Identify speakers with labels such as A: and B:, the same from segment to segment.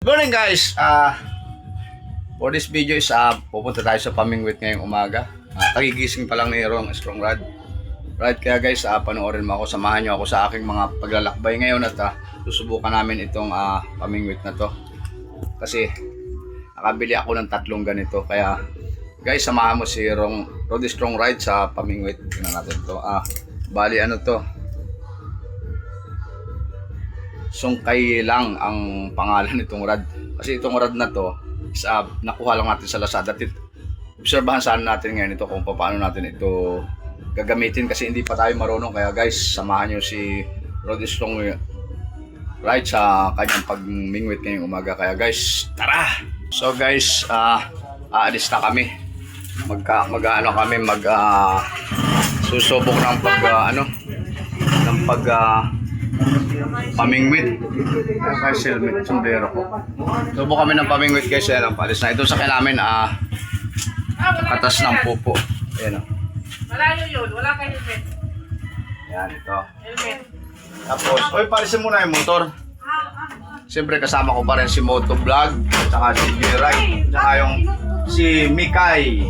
A: Good morning guys. For this video is pupunta tayo sa Pamingwit ngayong umaga. Kagigising pa lang ni Rong Strong Rod. Right, kaya guys, panoorin mo ako, samahan niyo ako sa aking mga paglalakbay ngayon at susubukan namin itong Pamingwit na to. Kasi nakabili ako ng 3 ganito. Kaya guys, samahan mo si Rod Strong Ride sa Pamingwit. Tingnan natin to. Bali ano to? Sungkay lang ang pangalan nitong rad. Kasi itong rad na to is, nakuha lang natin sa Lazada. Obserbahan saan natin ngayon ito kung paano natin ito gagamitin kasi hindi pa tayo marunong. Kaya guys, samahan nyo si Rod Strong Ride sa kanyang pagmingwit ngayong umaga. Kaya guys, tara! So guys, aalis na kami. Susubok ng pamingwit. Guys, helmet, sombrero ko. Subo kami ng pamingwit guys. Ayan, palis na. Ito sa namin, katas ng pupo. Ayan o.
B: Malayo yun, wala kang helmet.
A: Ayan, ito.
B: Helmet.
A: Tapos, palisin muna yung motor. Siyempre kasama ko pa rin si Moto Vlog, saka si J-Ride, saka yung si Mikay.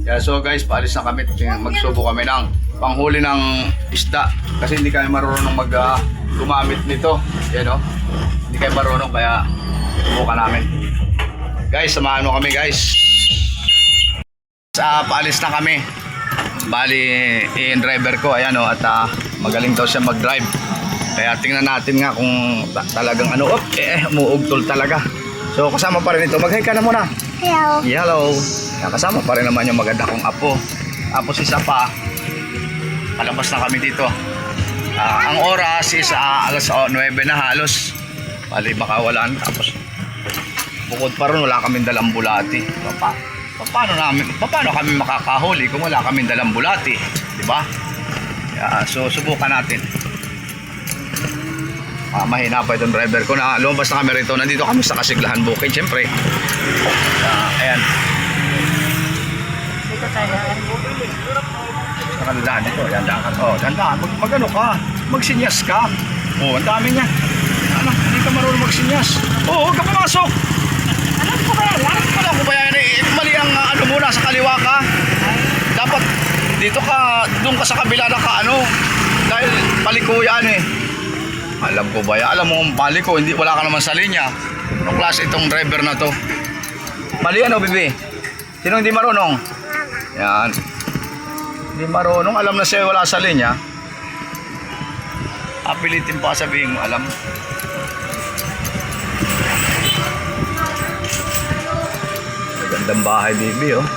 A: Yeah, so guys, paalis na kami. Magsubo kami ng panghuli ng isda. Kasi hindi kami marunong gumamit nito. Yan o. Hindi kami marunong kaya subukan namin. Guys, samahan mo kami guys. Paalis na kami. Bali, driver ko. Ayan o. At magaling daw siya mag-drive. Kaya tingnan natin nga kung talagang umuugtol talaga. So kasama pa rin ito. Mag-hi ka na muna.
C: Hello.
A: Hello. Kasama pa rin naman yung maganda kong apo. Tapos isa pa, palabas na kami dito. Ang oras is alas 9 na halos. Bali makawalan. Tapos bukod pa rin wala kaming dalang bulati. Paano kami makakahuli kung wala kaming dalang bulati? Diba? So subukan natin. Mahina pa itong driver ko na lumabas na kami rito. Nandito kami sa Kasiglahan Bukid, syempre. Ayan.
B: Dito tayo.
A: Sa kanila dito, dandahan. Dandahan. Mag-ano ka? Magsinyas ka. Ang dami niya. Hindi ka marunong magsinyas. Huwag ka pumasok.
B: Alam ko ba yan?
A: Alam ko ba yan? Mali ang muna sa kaliwa ka. Dapat dito ka, doon ka sa kabila na ka dahil paliko yan eh. Alam ko ba yan? Alam mo kung paliko, wala ka naman sa linya. Anong klase itong driver na to? Mali bibi? Sino hindi marunong? Yan. Hindi marunong, alam na siya wala sa linya. Apilitin pa sabihin mo, alam. Magandang bahay, baby, oh.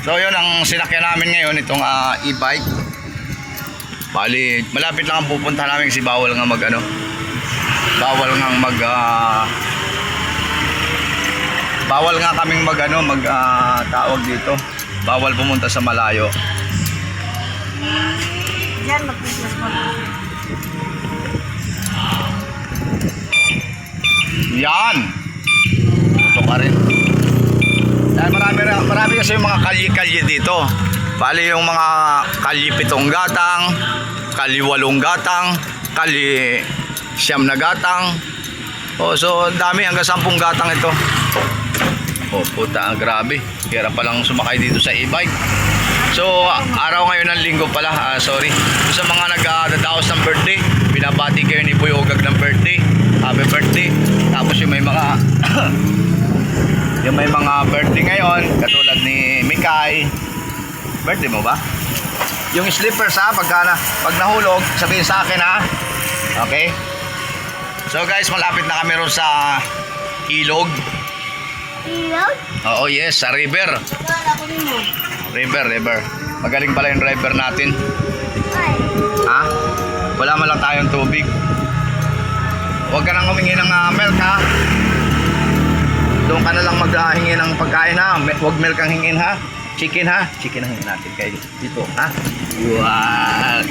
A: So, yun ang sinakyan namin ngayon, itong e-bike. Bali, malapit lang ang pupunta namin kasi bawal nga bawal nga kaming tawag dito. Bawal pumunta sa malayo.
B: Diyan, mag-Christmas mo.
A: Yan. Ito ka rin. Dahil marami kasi yung mga kalye-kalye dito. Bali yung mga kalye 7 gatang, kalye 8 gatang, kalye 9 na gatang. So dami, hanggang 10 gatang ito. Puta, grabe. Hirap palang sumakay dito sa e-bike. So araw ngayon ng linggo pala, sorry. Sa mga nagdadaos ng birthday, binabati kayo ni Boy Ogag ng birthday. Happy birthday. Tapos yung may mga birthday ngayon, katulad ni Mikay. Birthday mo ba? Yung slippers pag nahulog, sabihin sa akin ha. Okay? So guys, malapit na kami ron sa ilog.
C: Ilog?
A: Oo, yes, sa river. River. Magaling pala yung driver natin. Ha? Wala man lang tayong tubig. Huwag ka nang humingi ng milk ha. Doon ka na lang maghingi ng pagkain ha. Huwag milk ang hingin ha. Chicken ha? Chicken ang hingin natin kayo dito ha. Wow.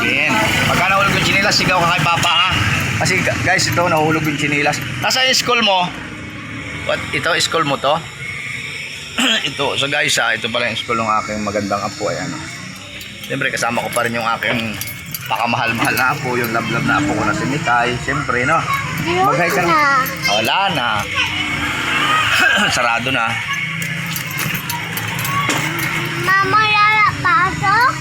A: Again. Pagka nahulog yung chinilas, sigaw ka kay Papa ha. Kasi guys, ito nahulog yung chinilas. Nasa school mo? Ito school mo to? Ito. So guys ito pala yung school ng aking magandang apo. Ayan. Siyempre kasama ko pa rin yung aking Pakamahal-mahal na apo, yung love-love na apo ko na si Mikay. Siyempre, no? Mag-hi ka na. Wala na. Sarado na.
C: Mama, Lala, pasok?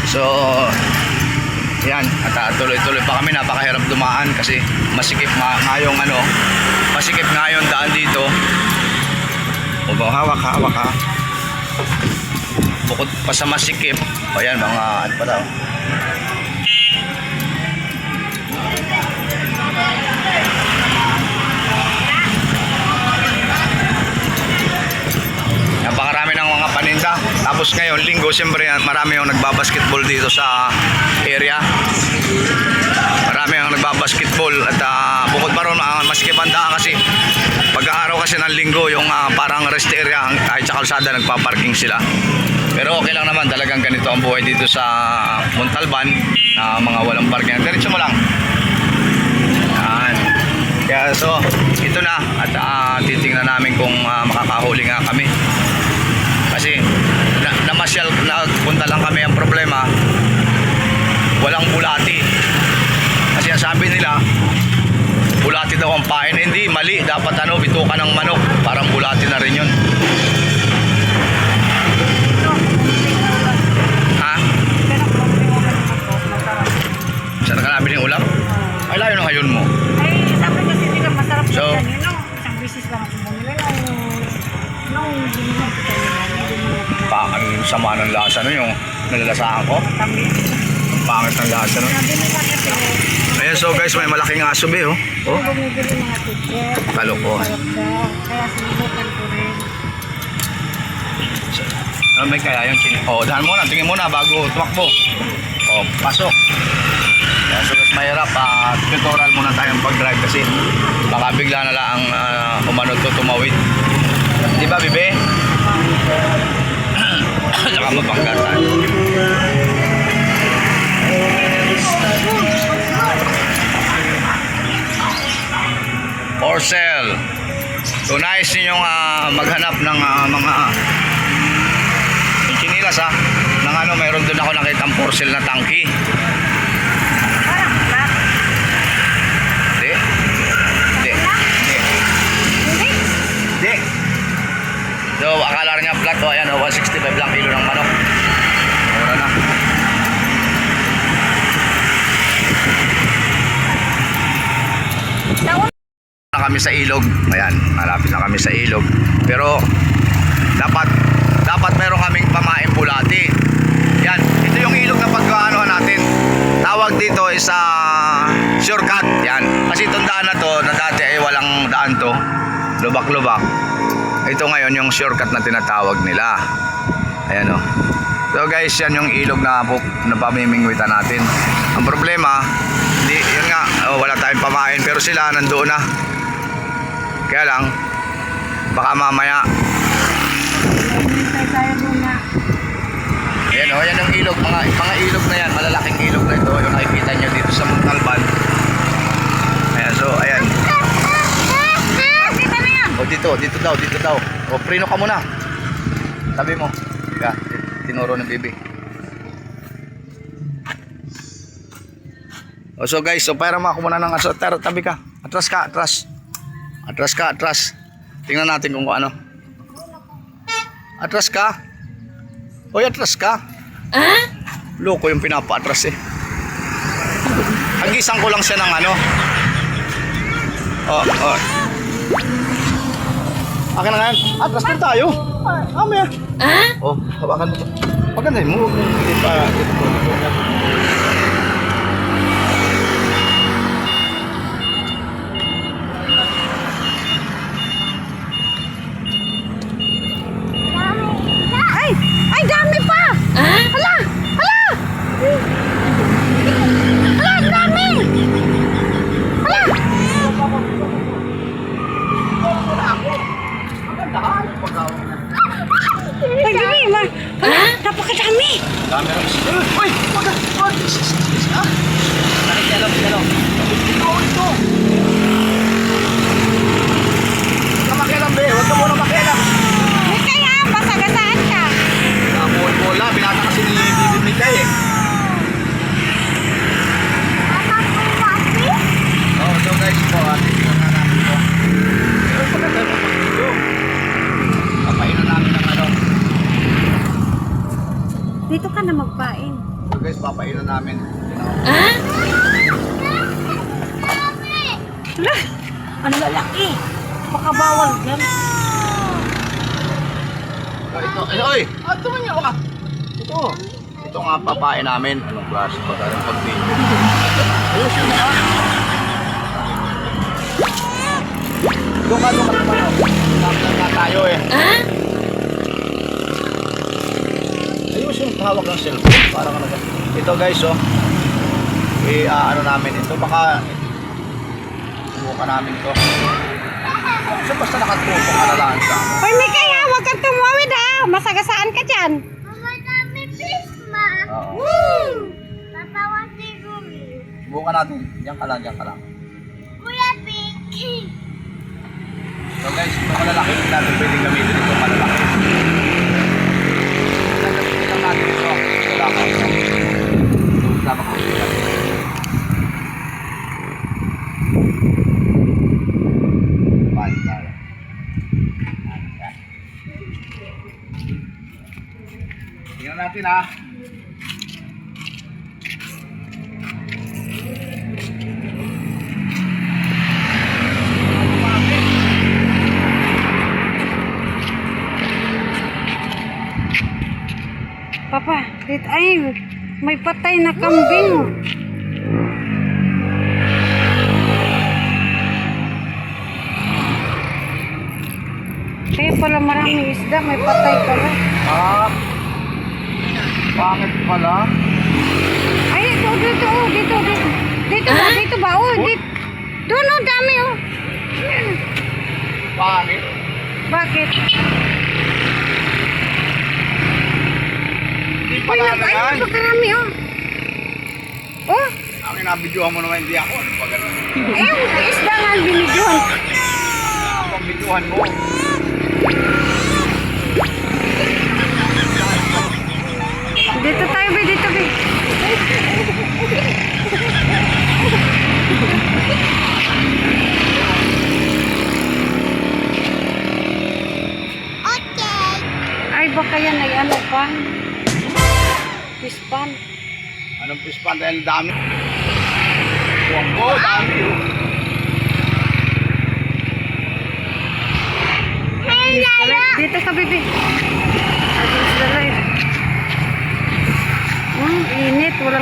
A: So, yan. At tuloy-tuloy pa kami. Napakahirap dumaan kasi masikip nga yung ano, masikip nga yung daan dito. O hawak ha. Bukod pa sa masikip. O yan, mga ano pa daw. Napakarami ng mga paninda. Tapos ngayon, linggo, siyempre marami yung nagbabasketball dito sa area. Marami yung nagbabasketball. At bukod pa ron, masikip ang daan kasi pag-araw kasi ng linggo, yung parang rest area, kahit sa kalsada, nagpaparking sila. Pero okay lang naman, talagang ganito ang buhay dito sa Montalban na mga walang parking. Diretso mo lang. Yan. Kaya so, ito na. At titingnan namin kung makakahuli nga kami. Kasi namasyal, nagpunta lang kami. Ang problema, walang bulati. Kasi ang sabi nila, bulati daw ang pain. Hindi, mali. Dapat bituka ng manok. Parang bulati na rin yun. Ha? Saan ka nabili ng ulam? Ay, layo ng hayon mo.
B: Ay, sabi kasi nila masarap
A: So,
B: so, yan. Isang bisis lang ako bumili. Nung binigyan ko tayo
A: ang sama ng lasa no, yung nalalasahan ko.
B: tamis.
A: Ang pangit ng lasa no.
B: Sabi nila kasi,
A: Ayan, so guys, may malaking aso be, oh. Oh,
B: bumibili mga ticket.
A: kalokohan.
B: Sarap daw. Kaya sinubukan ko rin.
A: Ano may kaya yung chini? Oh, dahan muna, tingin muna bago tumakbo. Oh, pasok. Kaya so guys, mahirap. Tutorial muna tayong pag-drive kasi baka bigla na lang umano to tumawid. Di ba, bebe? Saka mabangga tayo. For sale. So nice ninyong maghanap ng mga chinilas ng ano, mayroon doon ako nakita ang for sale na tangki.
B: Parang flat.
A: Hindi. Hindi. Hindi.
B: Hindi.
A: Hindi. So akala rin nga flat. O ayan, 165 lang kilo ng manok. Mura na. Na kami sa ilog. Ayan, malapit na kami sa ilog. Pero dapat meron kaming pamain bulati. Yan, ito yung ilog na pagkaano natin. Tawag dito is shortcut. Yan. Kasi itong daan na to, na dati ay walang daan to. Lubak-lubak. Ito ngayon yung shortcut na tinatawag nila. Ayan o. So guys, yan yung ilog na pamimingwitan natin. Ang problema, yun nga, wala tayong pamain. Pero sila nandoon na. Kaya lang, baka mamaya.
B: Hintay tayo muna.
A: Ayan o, yan yung ilog. Mga ilog na yan, malalaking ilog na ito. Yung nakikita nyo dito sa Montalban. Ayan, so ayan.
B: Kita na yan.
A: O dito daw. O preno ka muna. Sabi mo. Diga, tinuro ng bibi. O so guys, so para mako muna ng aso. Tabi ka. Atras. Tingnan natin kung ano. Atras ka. Hoy, atras ka. Loko yung pinapa-atras eh. Hagisan ko lang siya ng ano. Oh. Akin na nga yan. Atras din tayo. Amaya. Oh, hawakan mo. Pagandahin mo.
B: Ay, dami pa! Hala! Ang dami! Hala! Ay, dami! Napakadami!
A: Dami ng isda. guys, papainan namin.
B: Lah, ang lalaki. Baka bawal dyan.
A: Ito, oy! Tumingin ka! Ito nga papain namin. Anong klase pa tayo pag-video? Ayos yun ha? Doon ka naman. Nakakita na tayo eh. Ayos yung hawak ng cellphone. Parang ano. Ito guys oh. Ano namin ito. Baka subukan namin ito. So basta nakatupo ka na lang sa ano.
B: Hoy, Mikay, huwag kang tumawid ha. Masagasaan ka dyan.
C: Mama, dami fish, ma.
A: Oo.
C: Tatawa si Rumi.
A: Subukan natin. Diyan ka lang.
C: Kuya Pinky.
A: So guys, ito malalaki. Hindi natin pwedeng gamitin ito malalaki. Gagamitin lang natin ito. Wala ka ito. Ito tama ko. Tingnan natin ha.
B: Papa, ay, may patay na kambing. Kaya pala maraming isda, may patay pala.
A: Bakit pala?
B: Ay, dito ba, dito ba, oh, dito. Doon, oh, dami, oh.
A: Bakit?
B: Bakit?
A: Hindi
B: Ay,
A: pala na yan.
B: napakarami, oh. Oh,
A: Ang inabidyohan mo naman hindi ako. Ano pa ganun?
B: eh, isda nga ang binidyohan.
A: Ako ang bidyohan mo.
B: Dito tayo, be, dito, be.
C: Okay.
B: Ay, baka yan ay ano pa. Pispan.
A: Anong pispan dahil dami? Wanggo, dami.
C: Hey, Lala.
B: Dito ka, baby. Against the light. Init. Wala